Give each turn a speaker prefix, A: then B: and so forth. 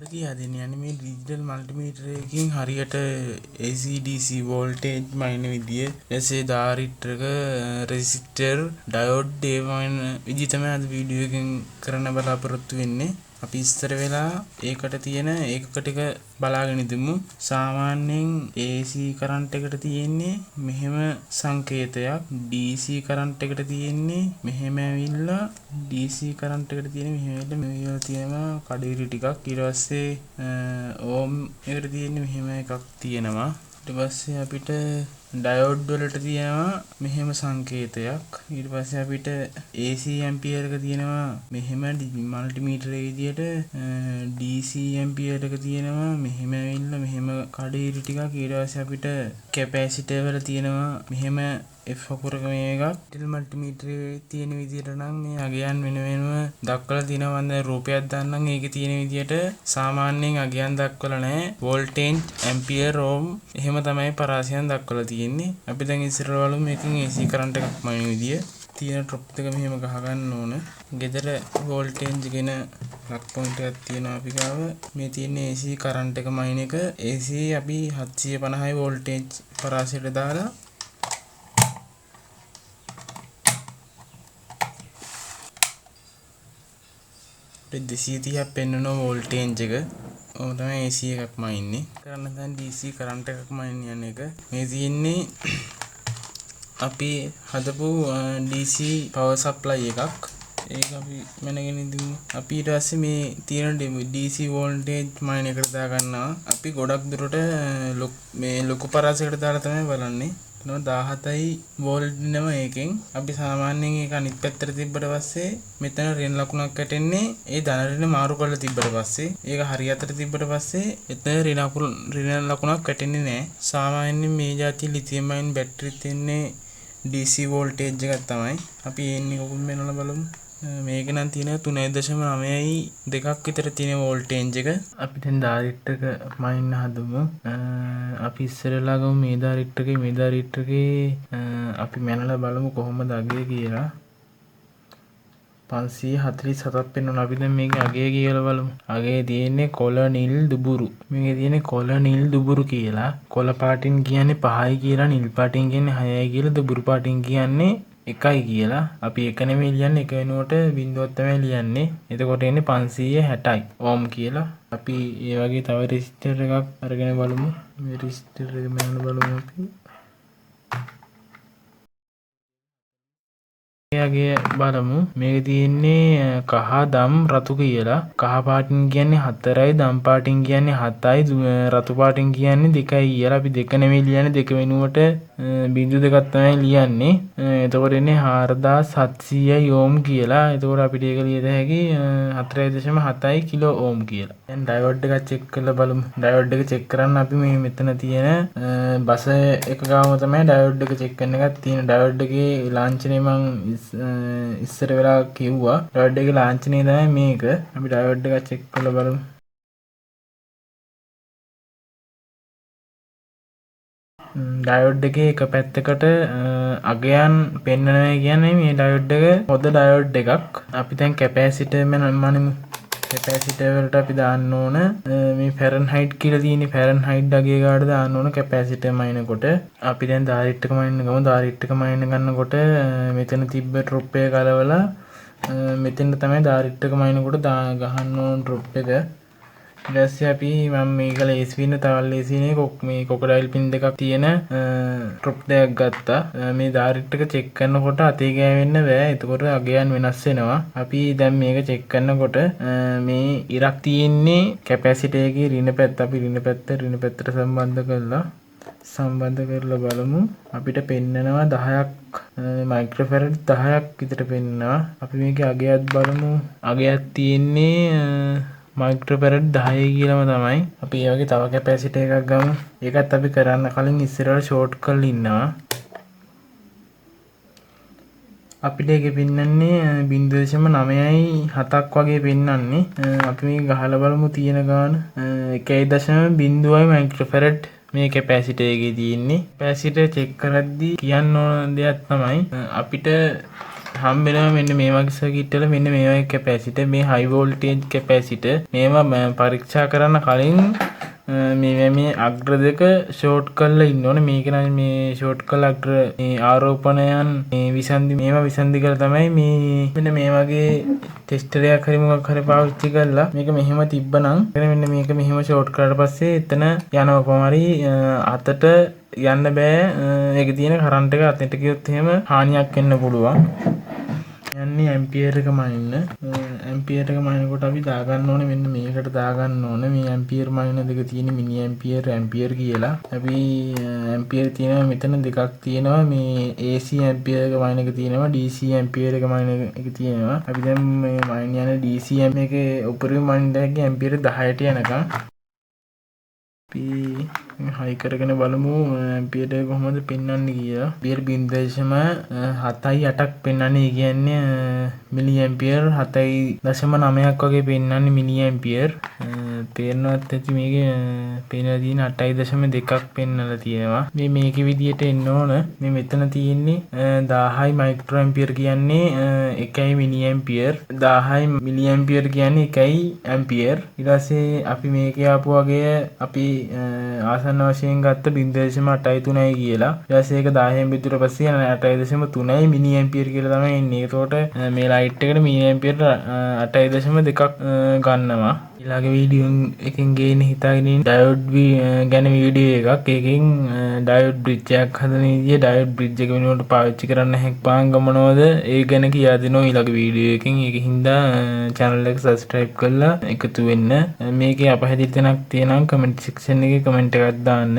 A: කියන්නේ මේ ඩිජිටල් මල්ටිමීටර් එකකින් හරියට AC DC වෝල්ටේජ් මයින විදිය එසේ ධාරිත්‍රක රෙසිස්ටර් ඩයෝඩ් ඒ වයින් විදිහ තමයි අද වීඩියෝ එකෙන් කරන්න බලාපොරොත්තු වෙන්නේ. අපි ඉස්සර වෙලා ඒකට තියෙන ඒකක ටික බලාගෙන ඉදමු. සාමාන්‍යයෙන් AC කරන්ට් එකට තියෙන්නේ මෙහෙම සංකේතයක්, DC කරන්ට් එකට තියෙන්නේ මෙහෙම ඇවිල්ලා, DC කරන්ට් එකට තියෙන්නේ මෙහෙම ඇවිල්ලා මෙහෙම තියෙනවා කඩිරි ටිකක්. ඊට පස්සේ ඕම් එකට තියෙන්නේ මෙහෙම එකක් තියෙනවා. ඊට පස්සේ අපිට ඩයෝඩ් වලට තියෙනවා මෙහෙම සංකේතයක්. ඊට පස්සේ අපිට AC ඇම්පියර් එක තියෙනවා මෙහෙම මල්ටිමීටර් එක විදියට. DC ඇම්පියර් එක තියෙනවා මෙහෙම ඇවිල්ලා මෙහෙම කඩිරි ටිකක්. ඊට පස්සේ අපිට කැපැසිටර් වල තියෙනවා මෙහෙම F අකුරක මේ එකක්. ඩිජිටල් මල්ටිමීටර් එකේ තියෙන විදියට නම් මේ අගයන් වෙන වෙනම දක්වලා තියෙනවා. මම රූපයක් දාන්නම් ඒකේ තියෙන විදියට. සාමාන්‍යයෙන් අගයන් දක්වලා නැහැ. වෝල්ටේජ්, ඇම්පියර්, ඕම් එහෙම තමයි පරාසයන් දක්වලා තියෙන්නේ. අපි දැන් ඉස්සරහට බලමු මේකෙන් AC කරන්ට් එකක් මයින් විදිය. තියෙන ඩ්‍රොප් එක මෙහෙම ගහ ගන්න ඕන. ගෙදර වෝල්ටේජ් ගෙන ප්ලග් පොයින්ට් එකක් තියෙනවා අපි ගාව. මේ තියෙන්නේ AC කරන්ට් එක මයින් එක. AC අපි 750 වෝල්ටේජ් පරාසයට දාලා අපිට 230ක් පෙන්වන වෝල්ටේජ් එක. ඕක තමයි AC එකක් මයින්නේ. කරන්න දැන් DC කරන්ට් එකක් මයින් යන එක. මේ තියෙන්නේ අපි හදපු DC පවර් සප්ලයි එකක්. ඒක අපි මැනගෙන ඉඳිමු. අපි ඊට පස්සේ මේ තියෙන DC වෝල්ටේජ් මයින් එකට දා ගන්නවා. අපි ගොඩක් දුරට මේ ලොකු පරාසයකට දාලා තමයි බලන්නේ. 17යි වෝල්ට් දෙනවා ඒකෙන්. අපි සාමාන්‍යයෙන් ඒක අනිත් පැත්තට තිබ්බට පස්සේ මෙතන ඍණ ලකුණක් වැටෙන්නේ. ඒ ධන ඍණ මාරු කරලා තිබ්බට පස්සේ ඒක හරි අතට තිබ්බට පස්සේ එතන ඍණ ලකුණක් වැටෙන්නේ නැහැ. සාමාන්‍යයෙන් මේ જાති ලිතියම් අයන් බැටරි තියෙන්නේ DC වෝල්ටේජ් එකක් තමයි. අපි එන්නේ කොහොමද වෙනවල බලමු. මේක නම් තියෙන 3.9යි 2ක් විතර තියෙන වෝල්ටේජ් එක. අපි දැන් ධාරිත්‍රක මයින් හදමු. අපි ඉස්සරලා ගමු මේ ධාරිත්‍රකේ අපි මැනලා බලමු කොහොමද අගය කියලා. 547ක් පෙන්වනවා. අපි දැන් මේකේ අගය කියලා බලමු. අගය තියෙන්නේ කොළ නිල් දුබුරු. මේකේ තියෙන්නේ කොළ නිල් දුබුරු කියලා. කොළ පාටින් කියන්නේ 5යි කියලා, නිල් පාටින් කියන්නේ 6යි කියලා, දුබුරු පාටින් කියන්නේ 1යි කියලා. අපි 1 නෙමෙයි ලියන්නේ, 1 වෙනුවට බිංදුවක් තමයි ලියන්නේ. එතකොට එන්නේ 560යි ඕම් කියලා. අපි ඒ වගේ තව රෙසිස්ටර් එකක් අරගෙන බලමු. මේ රෙසිස්ටර් එක මැනලා බලමු අපි. එයාගේ බලමු. මේක තියෙන්නේ කහ දම් රතු කියලා. කහ පාටින් කියන්නේ 4යි, දම් පාටින් කියන්නේ 7යි, රතු පාටින් කියන්නේ 2යි කියලා. අපි 2 නෙමෙයි ලියන්නේ, 2 වෙනුවට බිංදු දෙකක් තමයි ලියන්නේ. එතකොට එන්නේ 4700යි ඕම් කියලා. එතකොට අපිට ඒක ලියද හැකි 4.7යි කිලෝ ඕම් කියලා. දැන් ඩයෝඩ් එක චෙක් කරලා බලමු. ඩයෝඩ් එක චෙක් කරන්න අපි මේ මෙතන තියෙන බස එක ගාම තමයි ඩයෝඩ් එක චෙක් කරන එකක් තියෙන. ඩයෝඩ් එකේ ලාංඡනය මම ඉස්සර වෙලා කිව්වා. ඩයෝඩ් එකේ ලාංඡනය තමයි මේක. අපි ඩයෝඩ් එක චෙක් කරලා බලමු. ඩයෝඩ් එකේ එක පැත්තකට අගයන් පෙන්වනවා කියන්නේ මේ ඩයෝඩ් එක පොද ඩයෝඩ් එකක්. අපි දැන් කැපැසිටර් මනිමු. කැපැසිටර් වලට අපි දාන්න ඕන මේ ෆැරන්හයිට් කියලා තියෙන ෆැරන්හයිට් අගය ගාඩ දාන්න ඕන කැපැසිටර් මයිනකොට. අපි දැන් ධාරිත්‍රක මයින් ගමු. ධාරිත්‍රක මයින් ගන්නකොට මෙතන තිබ්බ ඩ්‍රොප් එක කලවලා මෙතෙන් තමයි ධාරිත්‍රක මයිනකොට ගහන්න ඕන ඩ්‍රොප් එක. ඊට පස්සේ අපි මම මේක ලේසි වෙන තවල් ලේසිනේ මේ කොකඩයිල් පින් දෙකක් තියෙන ඩ්‍රොප් දෙකක් ගත්තා. මේ ධාරිත්‍රක චෙක් කරනකොට අතේ ගෑවෙන්න බෑ. එතකොට අගයන් වෙනස් වෙනවා. අපි දැන් මේක චෙක් කරනකොට මේ ඉරක් තියෙන්නේ කැපැසිටර් එකේ ඍණ පැත්ත. අපි ඍණ පැත්තට සම්බන්ධ කරලා බලමු. අපිට පෙන්නනවා 10ක් මයික්‍රෝෆැරඩ් 10ක් විතර පෙන්නනවා. අපි මේකේ අගයත් බලමු. අගයක් තියෙන්නේ මයික්‍රෝෆැරඩ් 10 කියලාම තමයි. අපි ඒ වගේ තව කැපැසිටර් එකක් ගමු. ඒකත් අපි කරන්න කලින් ඉස්සරහට ෂෝට් කරලා ඉන්නවා. අපිට ඒක පෙන්වන්නේ 0.9යි 7ක් වගේ පෙන්වන්නේ. අපි මේක ගහලා බලමු තියෙන ගාන 1.0යි මයික්‍රෝෆැරඩ් මේ කැපැසිටර් එකේ තියෙන්නේ. කැපැසිටර් චෙක් කරද්දී කියන්න ඕන දෙයක් තමයි අපිට හම්බෙනවා මෙන්න මේ වගේ සර්කිට් වල මෙන්න මේ වගේ කැපැසිටර් මේ හයි වෝල්ටේජ් කැපැසිටර් මේවා පරීක්ෂා කරන්න කලින් මේ අග්‍ර දෙක ෂෝට් කරලා ඉන්න ඕනේ. මේක නම් මේ ෂෝට් කරලා අග්‍ර මේ ආරෝපණයන් මේ විසන්දි මේවා විසන්දි කරලා තමයි මේ මෙන්න මේ වගේ ටෙස්ටර් එකක් හරි මොකක් හරි පාවිච්චි කරලා මේක මෙහෙම තිබ්බනම් මෙන්න මේක මෙහෙම ෂෝට් කරලා පස්සේ එතන යනවා කොහමරි අතට යන්න බෑ. ඒකේ තියෙන කරන්ට් එක අතට ගියොත් එහෙම හානියක් වෙන්න පුළුවන්. යන්නේ ඇම්පියර් එක මනින්න. ඇම්පියර් එක මනිනකොට අපි දාගන්න ඕනේ මෙන්න මේකට දාගන්න ඕනේ. මේ ඇම්පියර් මනින දෙක තියෙන මිනි ඇම්පියර් කියලා. අපි ඇම්පියර් තියෙනවා මෙතන දෙකක් තියෙනවා. මේ AC ඇම්පියර් එක මනින එක තියෙනවා. DC ඇම්පියර් එක මනින එක තියෙනවා. අපි දැන් මේ මනින යන DC එකේ උඩරින් මනින්න දැක්ක ඇම්පියර් 10ට යනකම් අපි හයි කරගෙන බලමු ඇම්පියර් එක කොහොමද පෙන්වන්නේ කියලා. ඇම්පියර් 0.78ක් පෙන්වන්නේ. ඒ කියන්නේ මිලි ඇම්පියර් 7.9ක් වගේ පෙන්වන්නේ මිලි ඇම්පියර්. තේරෙනවත් ඇති මේකේ පෙන්වලා තියෙන 8.2ක් පෙන්වලා තියෙනවා. මේකේ විදියට එන්න ඕන. මේ මෙතන තියෙන්නේ 1000යි මයික්‍රෝ ඇම්පියර් කියන්නේ 1යි මිලි ඇම්පියර්. 1000යි මිලි ඇම්පියර් කියන්නේ 1යි ඇම්පියර්. ඊට පස්සේ අපි මේකේ ආපු වගේ අපි ආසන්න වශයෙන් ගත්ත 0.83යි කියලා. ඊට පස්සේ ඒක 10න් බෙදුවට පස්සේ 8.3යි මිලි ඇම්පියර් කියලා තමයි එන්නේ. ඒකට මේ ලයිට් එකට මිලි ඇම්පියර් 8.2ක් ගන්නවා. ඊළඟ වීඩියෝ එකෙන් ගේන හිතාගෙන ඉන්න ඩයෝඩ් ගැන වීඩියෝ එකක්. ඒකෙන් ඩයෝඩ් බ්‍රිජ් එකක් හදන විදිය ඩයෝඩ් බ්‍රිජ් එක වෙනුවට පාවිච්චි කරන්න හැක්පාන් ගමනවද ඒ ගැන කියා දෙනවා ඊළඟ වීඩියෝ එකෙන්. ඒකින් channel එක subscribe කරලා එකතු වෙන්න. මේකේ අපහැදිලි තැනක් තියෙනවා කමෙන්ට් section එකේ කමෙන්ට් එකක් දාන්න.